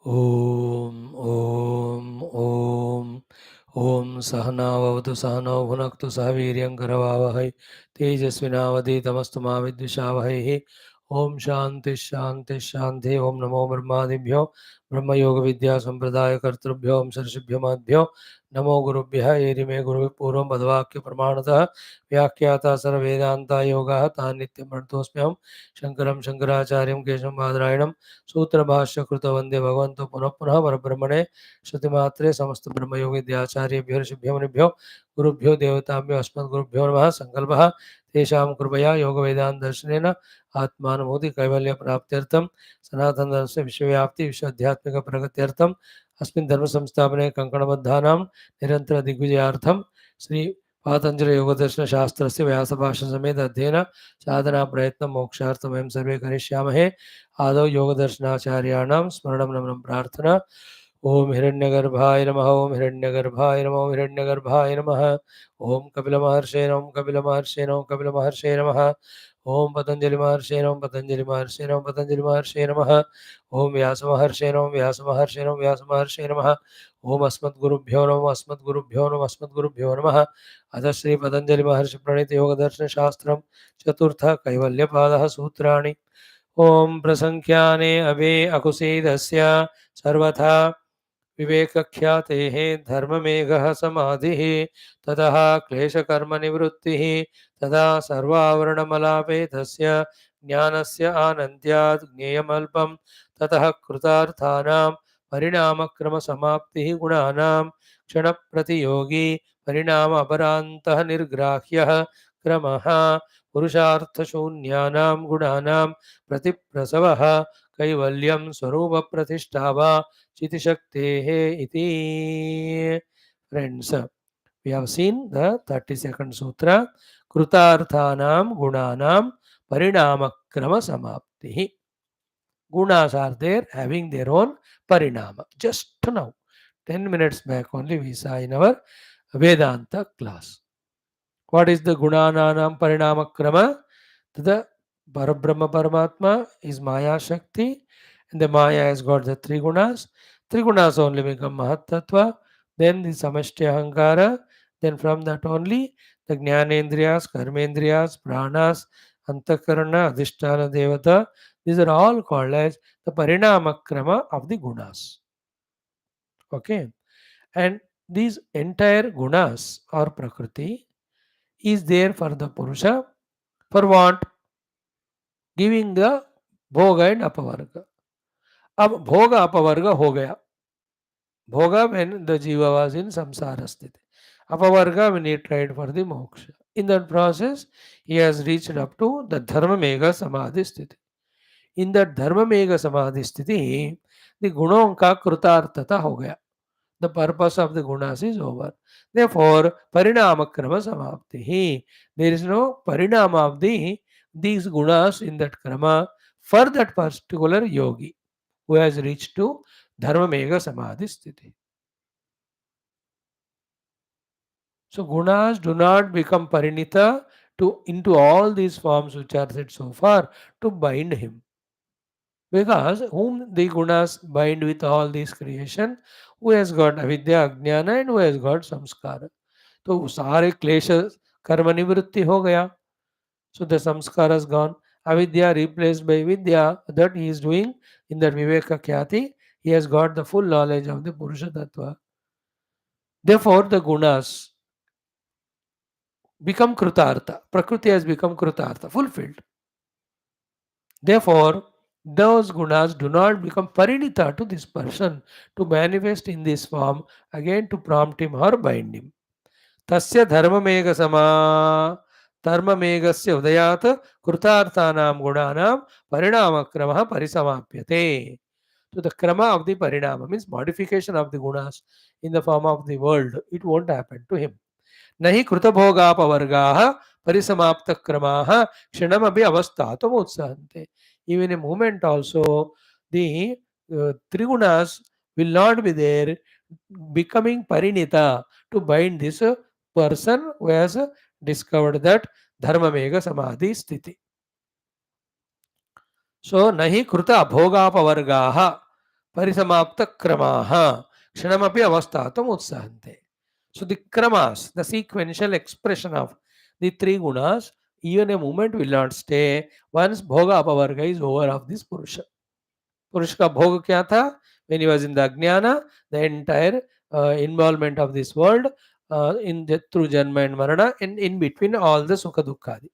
ॐ ॐ ॐ ॐ सहनाववतु सहनौ भुनक्तु सह वीर्यं करवावहै तेजस्विनावधीतमस्तु मा विद्विषावहैः ॐ शान्तिः शान्तिः शान्तिः ॐ नमो ब्रह्मादिभ्यो ब्रह्मयोगविद्यासम्प्रदायकर्तृभ्यो ऋषिभ्यो नमो गुरुभ्यः एरिमे गुरुः पूर्वं पदवाक्यप्रमाणतः व्याख्याता सर्ववेदान्ता योगाः तान् नित्यं प्रणतोऽस्म्यहं शङ्करं शङ्कराचार्यं केशवं बादरायणं सूत्रभाष्य कृत वंदे भगवन्तो पुनः पुनः परब्रह्मणे श्रुतिमात्रे समस्त ब्रह्मयोगिद्याचार्येभ्यो ऋषिभ्यो मुनिभ्यो गुरुभ्यो देवताभ्यो अस्मद्गुरुभ्यो नमः संकल्पः तेषां कृपया योगवेदान्त दर्शनेन आत्मानुभूति कैवल्य प्राप्त्यर्थं सनातन धर्मस्य विश्वव्याप्ति विश्वाध्यात्मिक प्रगत्यर्थं अस्मिन् धर्म संस्थापने कंकणबद्धानां निरंतर दिग्विजयार्थं श्री पातंजलि योगदर्शन शास्त्रस्य व्यासभाषण समेत अध्ययन साधना प्रयत्न मोक्षार्थं वयं सर्वे करिष्यामहे आदौ योगदर्शनाचार्याणां स्मरणं नमनं प्रार्थना ओम हिरण्यगर्भाय नमः ओम हिरण्यगर्भाय नमः ओम हिरण्यगर्भाय नमः ओम कपिलमहर्षे नमः कपिलमहर्षे नमः कपिलमहर्षे नमः ओम पतंजलि महर्षे नमः पतंजलि महर्षे नमः पतंजलि महर्षे नमः ओम व्यासमहर्षे नमः व्यासमहर्षे नमः व्यासमहर्षे नमः ओम अस्मद्गुरुभ्यो नमः अस्मद्गुरुभ्यो नमः अस्मद्गुरुभ्यो नमः अथ श्री पतंजलि महर्षि प्रणीत योगदर्शन शास्त्रं चतुर्थ कैवल्यपादः सूत्राणि ओम प्रसंख्याने अभे अकुसेदस्य सर्वथा विवेकख्यातेः धर्ममेघः समाधिः ततः क्लेशकर्मनिवृत्तिः तदा सर्वावरणमलापे तस्य ज्ञानस्य आनन्द्यात् ज्ञेयमल्पं ततः कृतार्थानां परिणामक्रमसमाप्तिः गुणानां क्षणप्रतियोगी परिणाम अपरान्तः निर्ग्राह्यः क्रमः पुरुषार्थशून्यानां गुणानां प्रतिप्रसवः कैवल्यं स्वरूपप्रतिष्ठा वा चितिशक्तेः इति. Friends, we have seen the 32nd sutra, Krutarthanam Gunanam Parinamakkrama Samaptihi. Gunas are there having their own parinama. Just now, 10 minutes back only we saw in our Vedanta class. What is the Gunananam Parinamakrama? The Parabrahma Paramatma is Maya Shakti, and the Maya has got the three gunas. Three gunas only become Mahat Tattva, then the Samashti Ahankara, then from that only the Jnanendriyas, Karmendriyas, Pranas, Antakarana, Adhisthana Devata, these are all called as the Parinamakrama of the gunas. Okay, and these entire gunas or Prakriti is there for the Purusha for what? Giving the Bhoga and Apavarga. अब भोग अपवर्ग हो गया. Bhoga when the jiva was in samsara sthiti. Apavarga when he tried for the moksha. In that process, he has reached up to the dharma mega samadhi sthiti. In that dharma mega samadhi sthiti, the gunon ka krutarthata ho gaya. The purpose of the gunas is over. Therefore, parinamakrama samapti. There is no parinama of these gunas in that krama for that particular yogi who has reached to dharma mega samadhi sthiti. So gunas do not become parinita to into all these forms which are said so far to bind him. Because whom the gunas bind with all these creation, who has got avidya, ajnana and who has got samskara. तो सारे क्लेश कर्म निवृत्ति हो गया. So the samskara is gone. Avidya replaced by vidya, that he is doing in that viveka khyati. He has got the full knowledge of the Purusha Tattva. Therefore, the gunas become krutartha. Prakriti has become krutartha, fulfilled. Therefore, those gunas do not become parinita to this person to manifest in this form again to prompt him or bind him. तस्य धर्ममेघ समा धर्ममेघस्य उदयात् कृतार्थानां गुणानां परिणामक्रमः परिसमाप्यते. So the krama of the parinama means modification of the gunas in the form of the world. It won't happen to him. नहि कृतभोगापवर्गाः परिसमाप्तक्रमाः क्षणमपि अवस्थातुमुत्सहन्ते. Even a moment also, the trigunas will not be there becoming parinita to bind this person who has discovered that dharma mega samadhi sthiti. So nahi kruta bhogapavargaha परिसमाप्त kramaha kshanamapi avasthatam utsahante. So the kramas, the sequential expression of the three gunas, even a moment will not stay once bhoga apavarga is over of this purusha. पुरुष का भोग क्या था? When he was in the ajnana, the entire involvement of this world in the, through janma and marana, and in between all the sukha dukkhadi.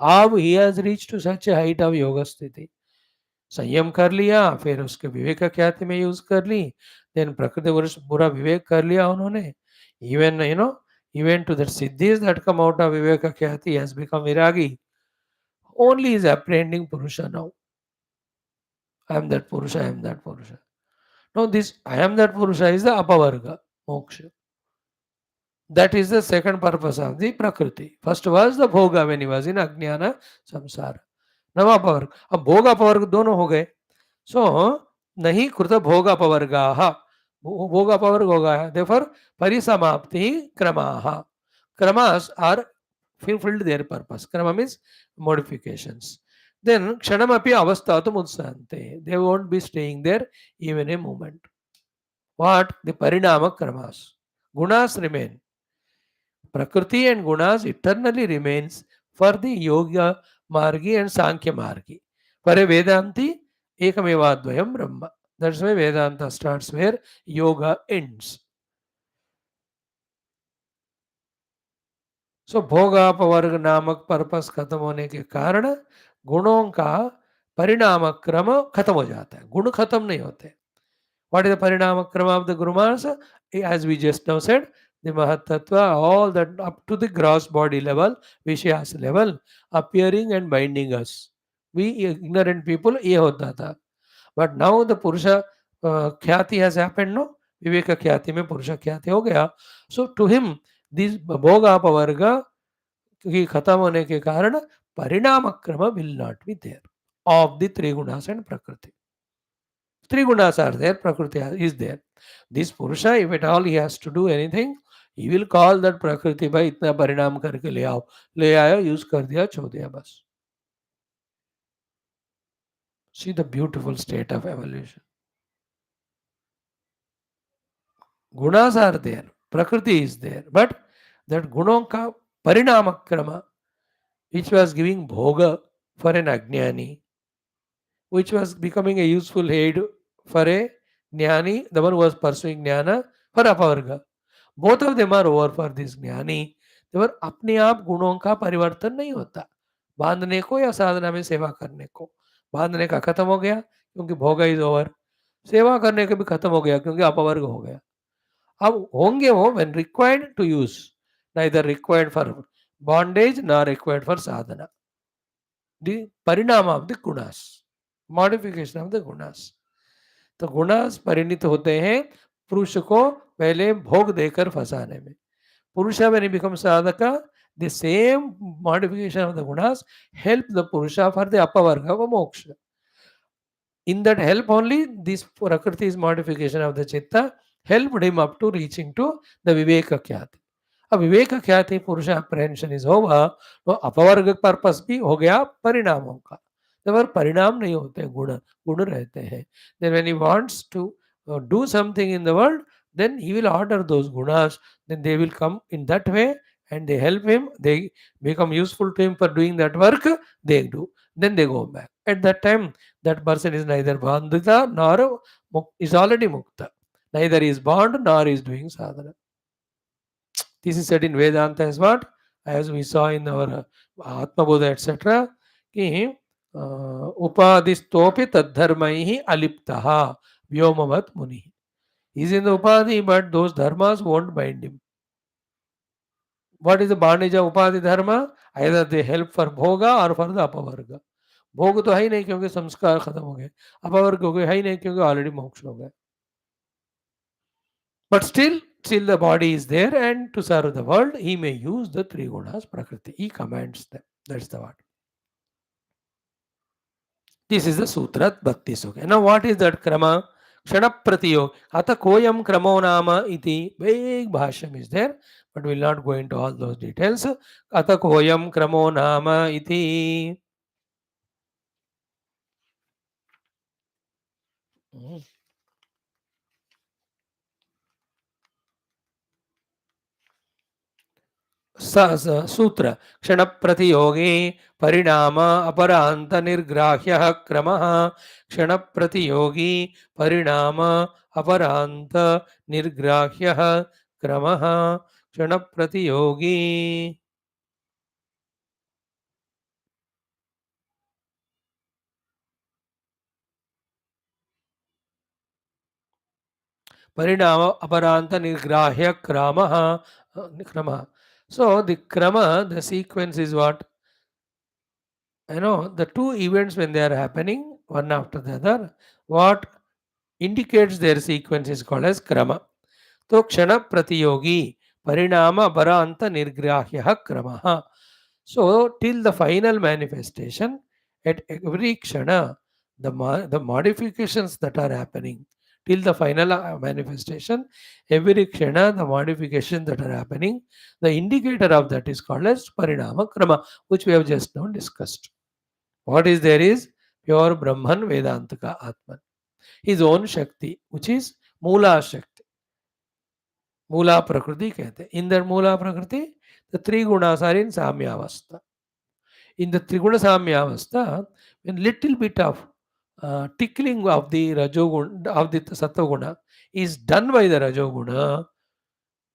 अब he has reached to such a height of yoga स्थिति, संयम कर लिया, फिर उसके विवेक ख्याति में use कर ली, देन प्रकृति पुरुष पूरा विवेक कर लिया उन्होंने, even you know, even to the siddhis that come out of viveka khyati has become viragi. Only is apprehending purusha now. I am that purusha, I am that purusha. Now this I am that purusha is the apavarga, moksha. That is the second purpose of the prakriti. First was the bhoga when he was in ajnana samsara. Now apavarga. अब भोग अपवर्ग दोनों हो गए. So नहीं कृत भोग अपवर्गाः, भोग अपवर्ग हो गया. Therefore परिसमाप्ति क्रमाः. Kramas are fulfilled their purpose. Krama means modifications. Then kshanamapi avasthatum utsahante. They won't be staying there even a moment. What? The parinama kramas. Gunas remain. Prakriti and gunas eternally remains for the yoga margi and sankhya margi. For a Vedanti, ekamevadvayam brahma. That's why Vedanta starts where yoga ends. सो भोगापवर्ग नामक purpose खत्म होने के कारण गुणों का परिणाम क्रम खत्म हो जाता है, गुण खत्म नहीं होते. What is the parinama krama of the Gurumas? As we just now said, the Mahatattva, all that up to the gross body level, Vishayas level, appearing and binding us. We ignorant people, ये होता था. But now the Purusha Khyati has happened, no? Viveka Khyati में Purusha Khyati हो गया. So to him, this Bhoga Apavarga की खत्म होने के कारण परिणाम क्रम will not be there of the three gunas and Prakriti. Three gunas are there, Prakriti is there. This Purusha, if at all he has to do anything, he will call that Prakriti भाई इतना परिणाम करके ले आओ, ले आया, use कर दिया, छोड़ दिया बस. See the beautiful state of evolution. Gunas are there, Prakriti is there, but that gunon ka parinama krama, which was giving bhoga for an ajnani, which was becoming a useful aid for a jnani, the one who was pursuing jnana, for apavarga. Both of them are over for this ज्ञानी. Therefore अपने आप गुणों का परिवर्तन नहीं होता, बांधने को या साधना में सेवा करने को. बांधने का खत्म हो गया क्योंकि भोग इज ओवर, सेवा करने का भी खत्म हो गया क्योंकि अपवर्ग हो गया. अब होंगे वो when required to use, neither required for bondage nor required for sadhana. The parinama of the gunas, modification of the gunas. तो गुणास परिणित होते हैं पुरुष को पहले भोग देकर फंसाने में. Purusha, when he becomes sadhaka, the same modification of the gunas help the Purusha for the apavarga of moksha. In that help only, this Prakriti's modification of the chitta helped him up to reaching to the Viveka Khyati. अब विवेक ख्याति पुरुष अप्रहेंशन is होगा तो अपवर्ग purpose भी हो गया परिणामों का. तब परिणाम नहीं होते, गुण गुण रहते हैं. Then when he wants to do something in the world, then he will order those gunas, then they will come in that way and they help him, they become useful to him for doing that work, they do, then they go back. At that time that person is neither bandhita nor is already mukta, neither is bound nor is doing sadhana. This is said in Vedanta as what? As we saw in our Atma Bodha, etc. कि उपाधिस्तोपि तद्धर्मैहि aliptaha vyomavat muni. He is in the upadhi, but those dharmas won't bind him. What is the bondage of upadhi dharma? Either they help for bhoga or for the apavarga. भोग तो है ही नहीं क्योंकि संस्कार खत्म हो गए, अपवर्ग हो गए है ही नहीं क्योंकि ऑलरेडी मोक्ष हो गए. But still the body is there, and to serve the world, he may use the three gunas, Prakriti. He commands them. That's the word. This is the Sutra Bhakti Sukha. Now, what is that krama? Kshana Pratiyog. Ata koyam kramo nama iti. Big bhashyam is there, but we'll not go into all those details. Ata koyam kramo nama iti. सूत्र क्षण प्रतियोगी परिणाम अपरांत निर्ग्राह्य क्रम क्षण प्रतियोगी परिणाम अपरांत निर्ग्राह्य क्रम क्षण प्रतियोगी परिणाम अपरांत निर्ग्राह्य क्रम. So the krama, the sequence is what? The two events when they are happening, one after the other, what indicates their sequence is called as krama. So kshana pratiyogi parinama paranta nirgrahya krama. So till the final manifestation, at every kshana, the modifications that are happening till the final manifestation, every kshana, the modifications that are happening, the indicator of that is called as parinama krama, which we have just now discussed. What is there is pure Brahman Vedantaka Atman, his own Shakti, which is Mula Shakti. Mula Prakriti कहते. In that Mula Prakriti, the three gunas are in Samyavastha. In the Triguna Samyavastha, a little bit of tickling of the Rajoguna, of the Sattva is done by the Rajoguna,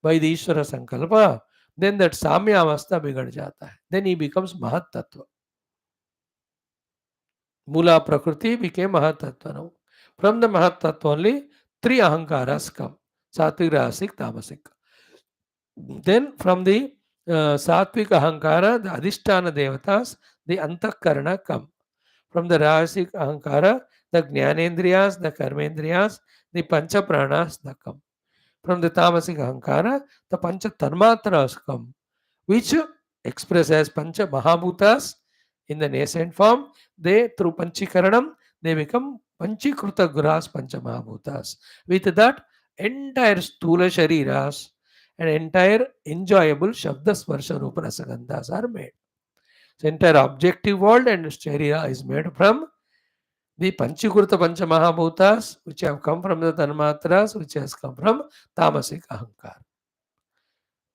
by the Ishvara Sankalpa, then that Samyavastha bigad jata hai. Then he becomes Mahat Tattva. Mula Prakriti became Mahat Tattva now. From the Mahat Tattva only, three Ahankaras come. Sattvic, Rajasic, Tamasic. Then from the Sattvic Ahankara, the Adhisthana Devatas, the Antakarana come. From the Rajasic Ahankara, the Jnanendriyas, the Karmendriyas, the Pancha Pranas come. From the Tamasic Ahankara, the Pancha Tanmatras come, which express as Pancha Mahabhutas in the nascent form. They, through Panchikaranam, they become Panchikruta Guras Pancha Mahabhutas. With that, entire Stula Shariras and entire enjoyable Shabda Sparsha Rupa Rasagandhas are made. So entire objective world and Sharira is made from the Panchikruta Pancha Mahabhutas, which have come from the Tanmatras, which has come from Tamasic Ahankar.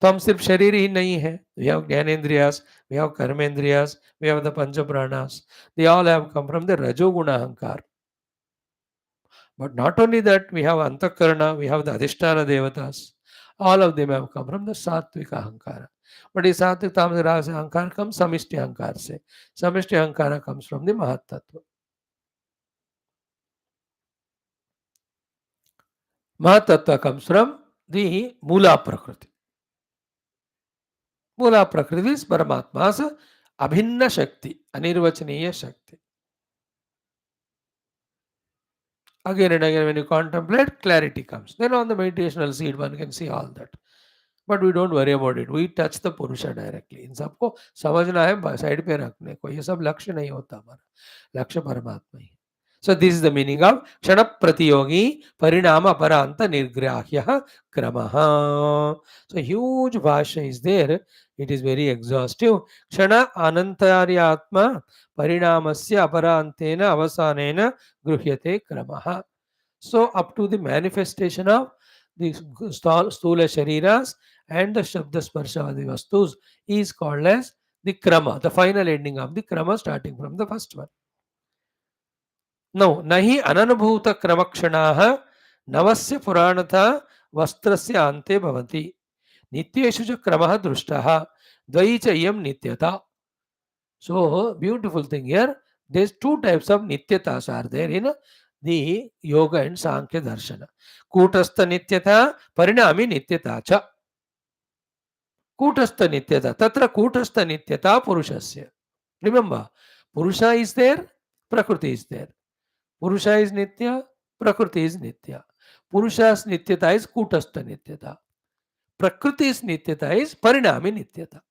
तो हम सिर्फ शरीर ही नहीं है. We have Jnanendriyas, we have Karmendriyas, we have the Panchapranas. They all have come from the Rajoguna Ahankar. But not only that, we have Antakarana, we have the Adhisthana Devatas. All of them have come from the Sattvic Ahankara. But the Sattvic Tamasic Rajasic Ahankara comes Samishti Ahankara se. Samishti Ahankara comes from the Mahat Tattva. Mahat Tattva comes from the Mula Prakriti. Mula Prakriti is Paramatma's Abhinna Shakti, Anirvachaniya Shakti. Again and again, when you contemplate, clarity comes. Then on the meditational seed, one can see all that. But we don't worry about it. We touch the Purusha directly. इन सबको समझना है, side पे रखने को. ये सब लक्ष्य नहीं होता हमारा. लक्ष्य परमात्मा ही. So this is the meaning of Kshana Pratiyogi Parinama Paranta Nirgrahya Kramaha. So huge Bhashya is there. It is very exhaustive. Kshana Anantaryatma Parinamasya Aparantena Avasanena Gruhyate Kramaha. So up to the manifestation of the Stula Shariras and the Shabda Sparshavadi Vastus is called as the Krama, the final ending of the Krama starting from the first one. Now, nahi ananubhuta kramakshanah navasya puranatha vastrasya ante bhavanti. Nityeshu cha kramah drushtah dvai cha iyam nityata. So, beautiful thing here. There's two types of nityatas are there in the yoga and Sankhya Darshana. Kutastha nityata, parinami nityata cha. Kutastha nityata. Tatra kutastha nityata purushasya. Remember, Purusha is there, Prakriti is there. Purusha is Nitya, Prakriti is Nitya. Purusha's Nityata is Kutastha Nityata. Prakriti's Nityata is Parinami Nityata.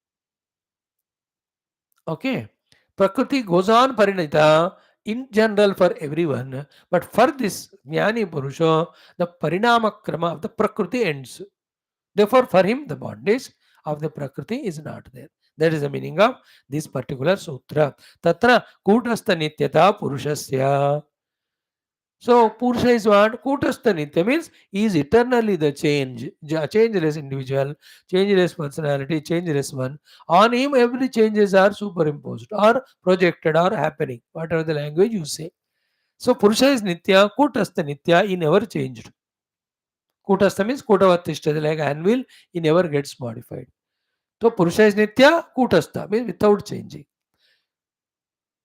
Okay. Prakriti goes on Parinita in general for everyone, but for this Jnani Purusha, the Parinama Krama of the Prakriti ends. Therefore, for him, the bondage of the Prakriti is not there. That is the meaning of this particular sutra. Tatra Kutastha Nityata Purushasya. So Purusha is what? Kutastha Nitya means he is eternally the changeless individual, changeless personality, changeless one. On him every changes are superimposed or projected or happening, whatever the language you say. So Purusha is Nitya, Kutastha Nitya, he never changed. Kutastha means Kutavatishta, like anvil, he never gets modified. So Purusha is Nitya, Kutastha means without changing.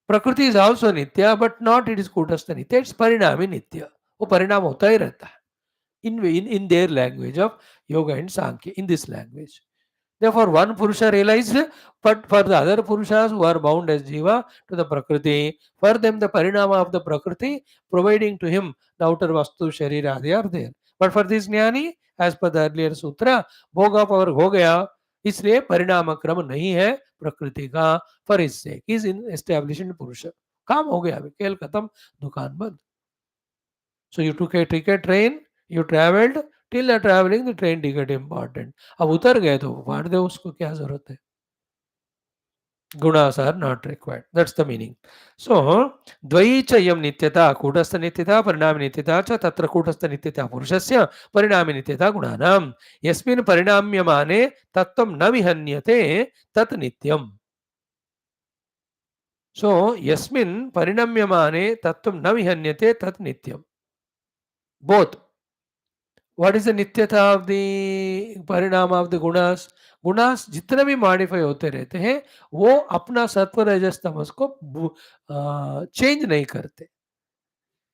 प्रकृति is also नित्य but not it is कूटस्थ नित्य, it's परिणामी नित्य, वो परिणाम होता ही रहता है in their language of yoga and sankhya, in this language. Therefore one purusha realized, but for the other purushas who are bound as jiva to the prakriti, for them the parinama of the prakriti providing to him the outer vastu sharira they are there. But for this jnani, as per the earlier sutra, bhoga power हो गया, इसलिए परिणाम क्रम नहीं है प्रकृति का, for इससे इज इन एस्टेब्लिश्ड पुरुष, काम हो गया, अभी खेल खत्म, दुकान बंद. So you took a ticket train, you traveled, till the traveling the train ticket important. अब उतर गए तो फाड़ दे, उसको क्या जरूरत है. Gunas are not required. That's the meaning. So द्वयी च इयं नित्यता, कूटस्थ नित्यता परिणामी नित्यता च तत्र कूटस्थ नित्यता पुरुषस्य परिणामी नित्यता गुणानां यस्मिन् परिणाम्यमाने तत्त्वं न विहन्यते तत् नित्यम्. So यस्मिन् परिणाम्यमाने तत्त्वं न विहन्यते तत् नित्यम्. Both. What is the nityata of the परिणाम of the gunas? गुणास जितने भी मॉडिफाई होते रहते हैं वो अपना सत्व रजस तमस को चेंज नहीं करते.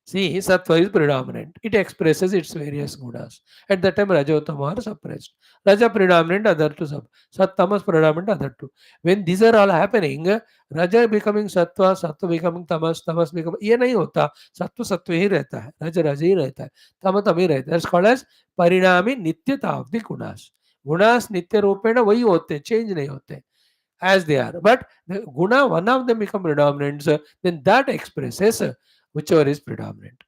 See, sattva is predominant. It expresses its various gunas. At that time, raja and tama are suppressed. Raja predominant, other two sub. Sat tamas predominant, other two. When these are all happening, raja becoming sattva, sattva becoming tamas, tamas becoming. ये नहीं होता. सत्व सत्व ही रहता है, रज रज ही रहता है, तम तम ही रहता है. That's called as परिणामी नित्यता of the gunas. गुणास नित्य रूपेण वही होते, चेंज नहीं होते, as they are. But the guna, one of them become predominant, then that expresses whichever is predominant.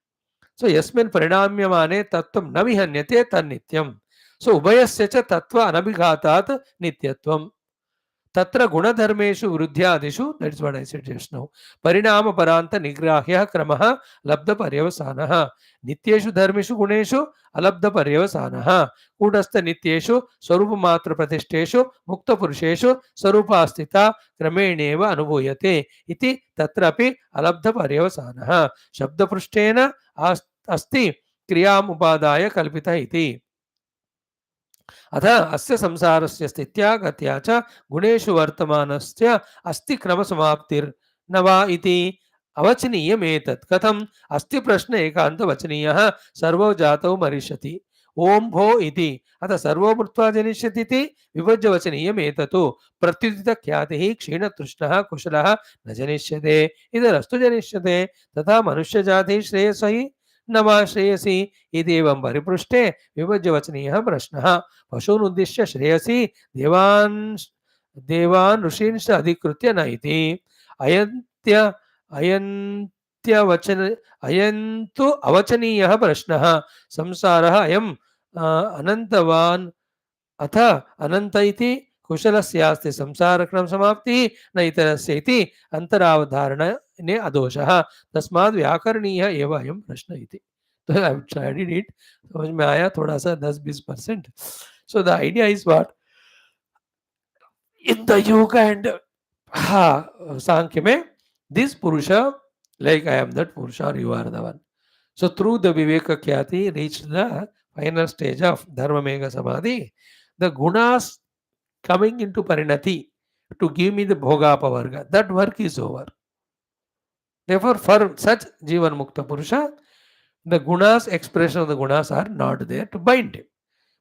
So yasmin parinamyamane tattvam na vihanyate tannityam. So ubhayasya cha tattva anabhighatat nityatvam. तत्र गुणधर्मेषु वृद्ध्यादिषु, that is what I said just now, परिणाम परांत निग्राह्यः क्रमः लब्ध पर्यवसानः. नित्येषु धर्मेषु गुणेषु अलब्ध पर्यवसानः. कूटस्थ नित्येषु स्वरूप मात्र प्रतिष्ठेषु मुक्त पुरुषेषु स्वरूपास्थिता क्रमेणेव अनुभूयते इति तत्रापि अलब्ध पर्यवसानः शब्द पृष्ठेन अस्ति क्रियाम् उपादाय कल्पितः इति. अथ अस्य संसारस्य स्थित्या गत्या च गुणेषु वर्तमानस्य अस्ति क्रमसमाप्तिर्न वा इति अवचनीयमेतत्. कथम्? अस्ति प्रश्न एकान्तवचनीयः, सर्वो जातौ मरिष्यति, ओम भो इति. अतः सर्वो मृत्वा जनिष्यति इति विभज्यवचनीयमेतत्. प्रत्युदितख्यातिः क्षीणतृष्णः कुशलः न जनिष्यते, इदरस्तु जनिष्यते. तथा मनुष्यजातिः श्रेयसहि न वा श्रेयसी इत्येवं परिपृष्टे विभज्यवचनीयः प्रश्नः. पशून् उद्दिश्य श्रेयसी देवान् देवान् ऋषींश्च अधिकृत्य न इति. अयन्त्य अयन्त्यवचन अयन्तु अवचनीयः प्रश्नः. संसारः अयम् अनन्तवान् अथ अनन्त इति कुशलस्यास्ति संसारक्रम समाप्तिः न इतरस्य इति अंतरावधारणे अदोषः. तस्माद् व्याकरणीयः एव अयं प्रश्न इति. तो आई स्टडीड इट, समझ में आया थोड़ा सा 10-20%. So the idea is what in the yoga and Samkhya में दिस पुरुष, like I am that Purusha or you are the one. So through the Viveka Khyati reached the final stage of Dharma Mega Samadhi, the gunas coming into Parinati to give me the Bhoga Pavarga, that work is over. Therefore, for such Jivan Mukta Purusha, the gunas, expression of the gunas are not there to bind him.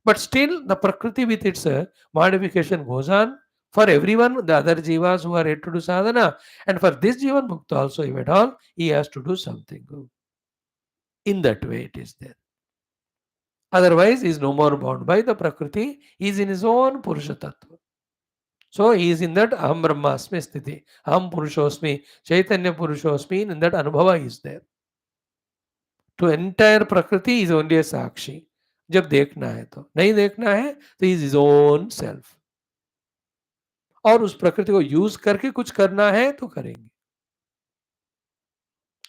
But still, the Prakriti with its modification goes on. For everyone, the other jivas who are yet to do sadhana, and for this Jivan Mukta also, if at all, he has to do something. In that way, it is there. Otherwise, he is no more bound by the Prakriti. He is in his own Purusha Tattva. So, he is in that Aham Brahmasmi Sthiti. Aham Purushosmi, Chaitanya Purushosmi, in that Anubhava is there. To entire Prakriti is only a Sakshi. जब देखना है तो, नहीं देखना है तो is is own self. और उस प्रकृति को यूज करके कुछ करना है तो करेंगे.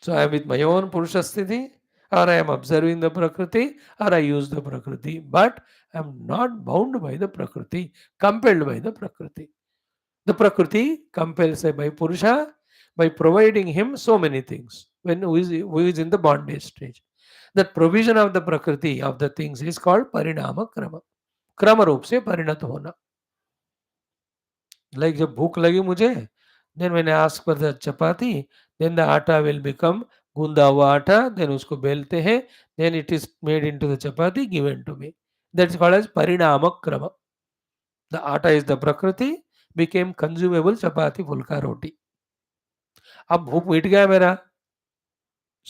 So I am with my own Purusha Sthiti. or I am observing the Prakriti, or I use the Prakriti, but I am not bound by the Prakriti, compelled by the Prakriti. The Prakriti compels by Purusha by providing him so many things when who is in the bondage stage. That provision of the Prakriti of the things is called Parinama Krama. क्रम रूप से परिणत होना. Like जब भूख लगी मुझे, then मैंने ask for the chapati, then the atta will become गूंदा हुआ आटा, देन उसको बेलते हैं, then it is made into the chapati given to me. That is called as परिणाम क्रम. द आटा इज द प्रकृति, बिकेम कंज्यूमेबल चपाती फुल्का रोटी. अब भूख मिट गया मेरा,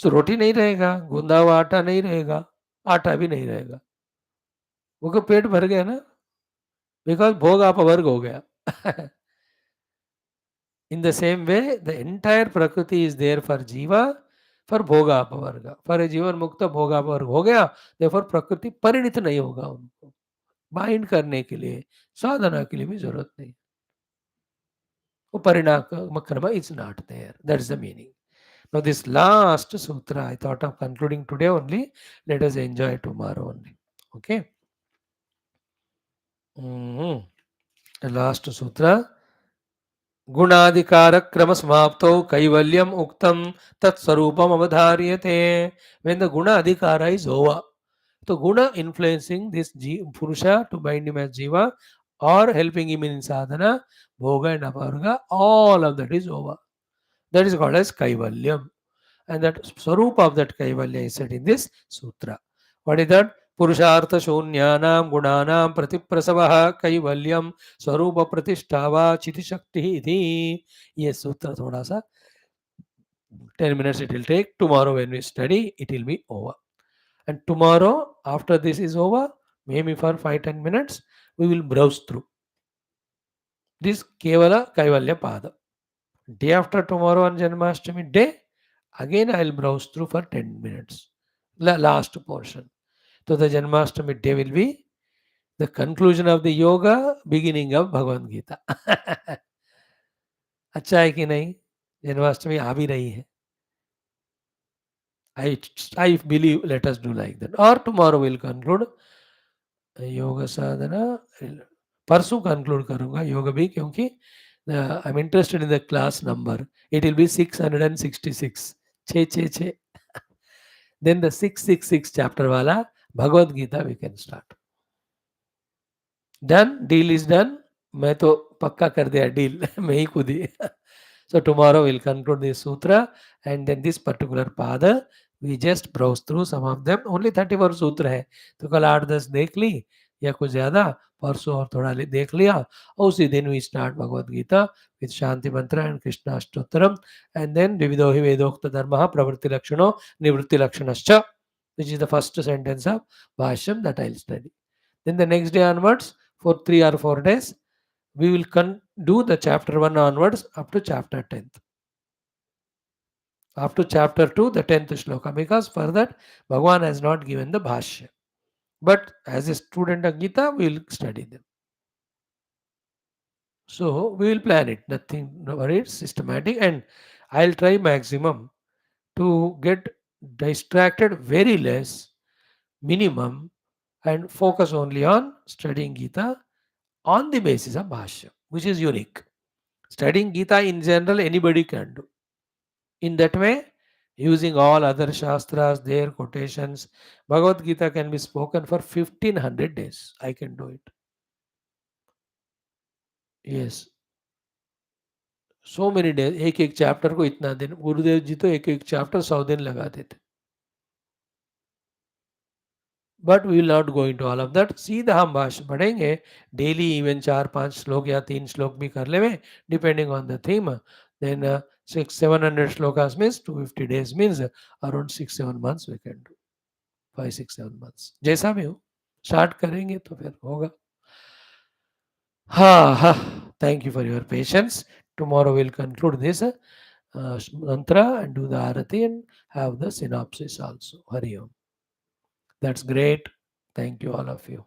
तो रोटी नहीं रहेगा, गूंदा हुआ आटा नहीं रहेगा, आटा भी नहीं रहेगा, वो पेट भर गया ना, बिकॉज भोग आप वर्ग हो गया. In the same way, the entire Prakriti is there for Jiva, for Bhoga Apavarga. For a Jivan Mukta Bhoga Apavarga हो गया, therefore Prakriti परिणित नहीं होगा उनको. बाइंड करने के लिए, साधना के लिए भी जरूरत नहीं. वो परिणाम कर्म is not there. That's the meaning. Now this last sutra, I thought of concluding today only. Let us enjoy tomorrow only. Okay. The last sutra. गुणाधिकार क्रम समाप्तो कैवल्यम उक्तम तत्स्वरूपम अवधार्यते. When the guna adhikara is over, so guna influencing this purusha to bind him as jiva or helping him in sadhana, bhoga and aparga, all of that is over. That is called as kaivalyam, and that swarupa of that kaivalya is said in this sutra. What is that? पुरुषार्थ शून्यानां गुणानां प्रतिप्रसवः कैवल्यम स्वरूप प्रतिष्ठावा चिति शक्ति इति. ये सूत्र थोड़ा सा 10 minutes it will take. Tomorrow when we study, it will be over. And tomorrow, after this is over, maybe for 5-10 minutes, we will browse through this Kevala Kaivalya Pada. Day after tomorrow on Janmashtami day, again I will browse through for 10 minutes. Last portion. So the Janmashtami day will be the conclusion of the yoga, beginning of Bhagavad Gita. अच्छा है कि नहीं? जन्माष्टमी आ भी रही है. I believe let us do like that. Or tomorrow we'll conclude yoga sadhana. परसों conclude करूँगा yoga भी, क्योंकि I'm interested in the class number. It will be 666. 666. Then the 666 chapter wala Bhagavad Gita we can start. Done? Deal is done. मैं तो पक्का कर दिया deal. मैं ही खुद ही. So tomorrow we'll conclude this sutra, and then this particular pada we just browse through some of them. Only 34 सूत्र है, तो कल 8-10 देख ली या कुछ ज्यादा, परसों और थोड़ा देख लिया, और उसी दिन we start Bhagavad Gita with Shanti Mantra and Krishna Ashtottaram, and then Vivido hi Vedokta Dharmaha Pravritti Lakshano Nivritti Lakshanascha, which is the first sentence of Bhashyam that I'll study. Then the next day onwards, for 3 or 4 days, we will do the chapter 1 onwards up to chapter 10th. Up to chapter 2, the 10th shloka, because for that, Bhagavan has not given the Bhashya. But as a student of Gita, we will study them. So, we will plan it. Nothing worried, systematic, and I'll try maximum to get distracted very less, minimum, and focus only on studying Gita on the basis of Bhashya, which is unique. Studying Gita in general, anybody can do. In that way, using all other Shastras, their quotations, Bhagavad Gita can be spoken for 1500 days. I can do it. Yes. So many days. एक chapter को इतना दिन. गुरुदेव जी तो एक chapter 100 दिन लगाते थे. But we will not go into all of that. सीधा हम भाष्य पढ़ेंगे. Daily even 4-5 श्लोक या 3 श्लोक भी कर लेंगे, depending on the theme. Then 600-700 shlokas means 250 days means around 6-7 months we can do. 5-6-7 months. जैसा भी हो, स्टार्ट करेंगे तो फिर होगा. हाँ. Thank you for your patience. Tomorrow we'll conclude this mantra and do the arati and have the synopsis also. Hari Om. That's great. Thank you all of you.